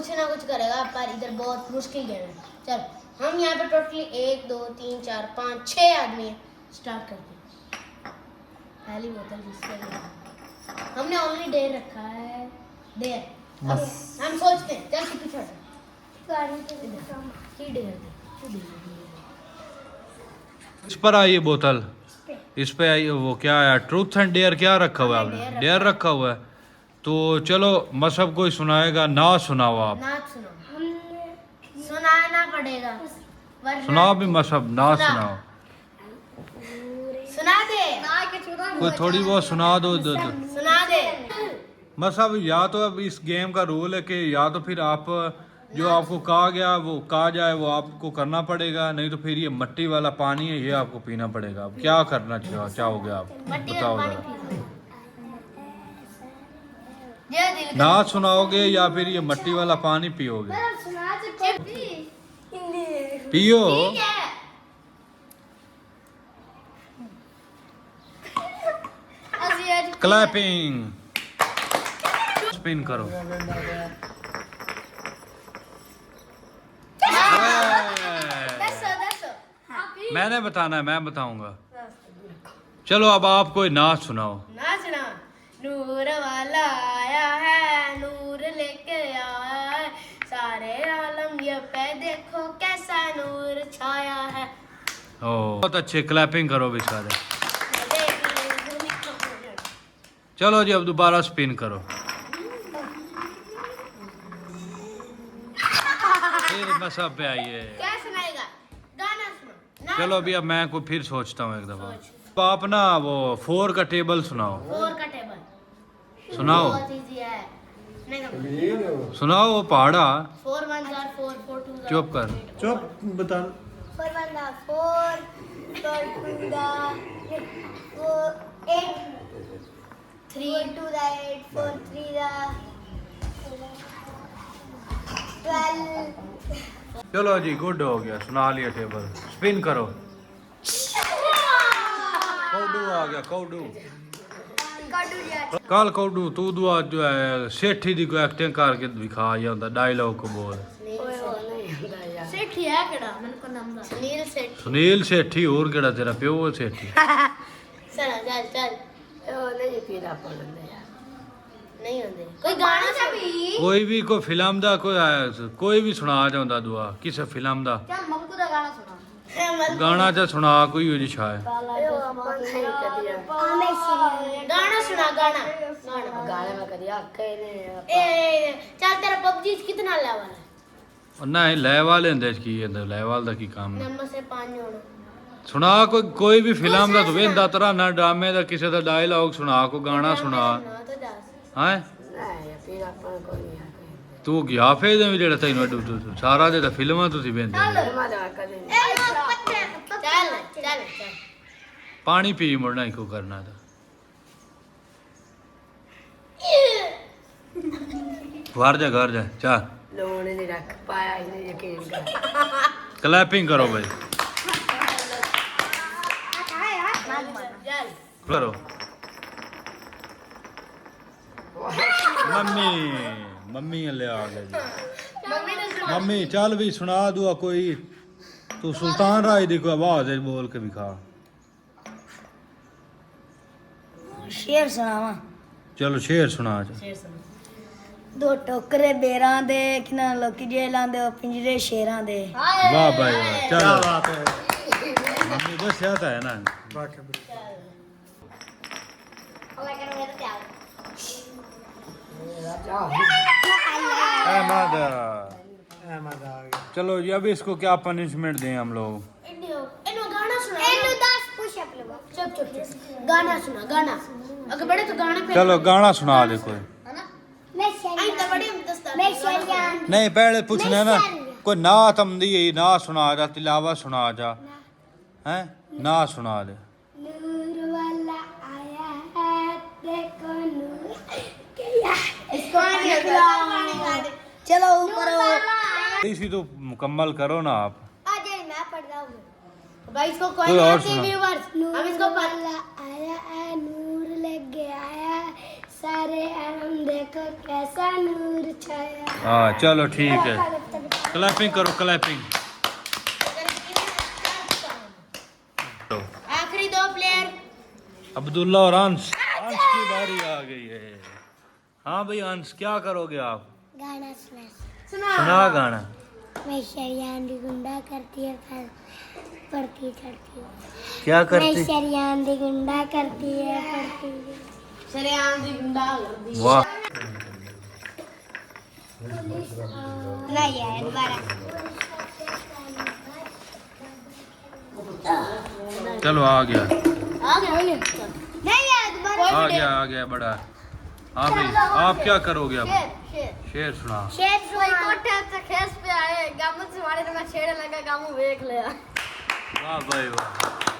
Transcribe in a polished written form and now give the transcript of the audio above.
कुछ ना कुछ करेगा, पर इधर बहुत मुश्किल गेम है। चल हम यहाँ पे टोटली 1 2 3 4 5 6 आदमी हैं। स्टार्ट करते हैं। पहली बोतल जिसके लिए हमने ओनली डेयर रखा है, डेयर बस। हम सोचते हैं, चल के पीछे की डेयर इस पर आई है बोतल, इस पे आई वो क्या है, ट्रूथ एंड डेयर क्या रखा हुआ है आपने? डेयर रखा हुआ है। तो चलो मसहब कोई सुनाएगा, ना सुनाओ आप। ना सुनो, सुनाना पड़ेगा, सुनाओ भी मसहब, ना सुनाओ। सुना दे, कोई थोड़ी बहुत सुना दो। सुना दे। मसहब या तो अब इस गेम का रूल है कि या तो फिर आप जो आपको कहा गया वो कहा जाए वो आपको करना पड़ेगा, नहीं तो फिर ये मट्टी वाला पानी है ये आपको पीना पड़ेगा। अब क्या करना चाहोगे आप, बताओ जरा। ना सुनाओगे या फिर ये मट्टी वाला पानी पियोगे? पियो। क्लैपिंग, स्पिन करो। मैंने बताना है, मैं बताऊंगा। चलो अब आप कोई नाच सुनाओ। ना सुना। नूर वाला आया है, नूर लेके आया है, सारे आलम ये पे देखो कैसा नूर छाया है। ओ बहुत अच्छे, क्लैपिंग करो भी सारे। चलो जी अब दोबारा स्पिन करो। फिर मसहब पे आइए। क्या सुनाएगा? गाना सुनो। चलो अभी अब मैं कोई फिर सोचता हूँ एक दफा। तो आप ना वो 4 का टेबल सुनाओ। 4 का टेबल सुनाओ, बहुत इजी है। सुनाओ वो पहाड़ा। 4 1 4 4 4 2 चुप कर, चुप बता। 4 1 4 4 2 4 8 3 2 8 4 3 12। चलो जी गुड हो गया, सुना लिया टेबल। स्पिन करो। कौडू आ गया, कौडू। कल कौडू तू दुआ जो है सेठी दी को एक्टिंग करके दिखा ਜਾਂਦਾ डायलॉग को बोल। सेठी है केड़ा मन को नाम सुनील सेठी। सुनील सेठी और केड़ा तेरा प्यो सेठी? चल चल चल ओ नहीं पीना पड़ने यार, नहीं होंदे। कोई गाना सा भी, कोई फिल्म दा कोई भी सुना ਜਾਂਦਾ दुआ किसे फिल्म दा। चल मक्कू दा गाना सुना। गाना चा सुना कोई हो जी शाय। गाना सुना, गाना गाने में करिया कहने। ए चल तेरा पबजी कितना लेवल है? नहीं लेवल लेंदे की है, लेवल दा की काम है। नंबर से 5 होना। सुना कोई भी फिल्म दा, तू वेंदा तरा ना ड्रामे दा, किसे दा डायलॉग सुना, को गाना सुना। हैं तू क्या फेदे में जेड़ा तैनू अड्डू सारा दे फिल्मां तुसी वेंदे। चल चल चल पानी पी मुड़ना ही को करना था। घर जा चा लोन नहीं रख पाया, इन्हें यकीन कर। क्लैपिंग करो भाई, करो। मम्मी ले आ गए जी। मम्मी चल भी सुना दुआ कोई, तू सुल्तान राय दी कोई आवाज बोल के भी खा। शेर सुनावा। चलो शेर सुना। दो टोकरे बेरां दे, किना लोकी जेलां दे, पिंजरे शेरां दे। वाह भाई वाह, क्या चलो बात है। मम्मी बस याद है ना। अहमद आ गया। चलो जी अब इसको क्या पनिशमेंट दें हम लोग? गाना सुना। चुप चुप चुप, गाना सुना गाना। अगर बड़े तो गाना पे। चलो गाना सुना दे कोई। नहीं पहले पूछना है ना, कोई ना तम दी ना सुना जा, तिलावा सुना जा, हैं ना सुना दे। नूर वाला आया है देखो नूर इसको चलो ऊपर इसी तो मुकम्मल करो ना आप। आ जाए, मैं पढ़ रहा हूँ भाई। इसको कोई और नहीं, व्यूअर्स हम इसको आया है, नूर लग गया है, सारे आलम देखो कैसा नूर छाया। हाँ चलो ठीक है, क्लैपिंग करो क्लैपिंग। तो आखिरी 2 प्लेयर। अब्दुल्ला और अंश, अंश की बारी आ गई है। हाँ भाई अंश, क्या करोगे आप? गाना सुना। सुना गाना। मैं शरियान दी गुंडा करती है फिर पढ़ती चढ़ती है। क्या मैं करती? शरियान दी गुंडा करती है पढ़ती है। सरेआम दी गुंडा कर दी। वाह, नहीं यार दोबारा। चलो आ गया आ गया नहीं यार दोबारा। आ गया बड़ा। हाँ भाई, आप क्या करोगे अब? शेर सुना। शेर कोई सुना। कोठे से खेस पे आए गामू से मारे तो मैं छेड़े लगा गामू देख लिया। वाह भाई वाह।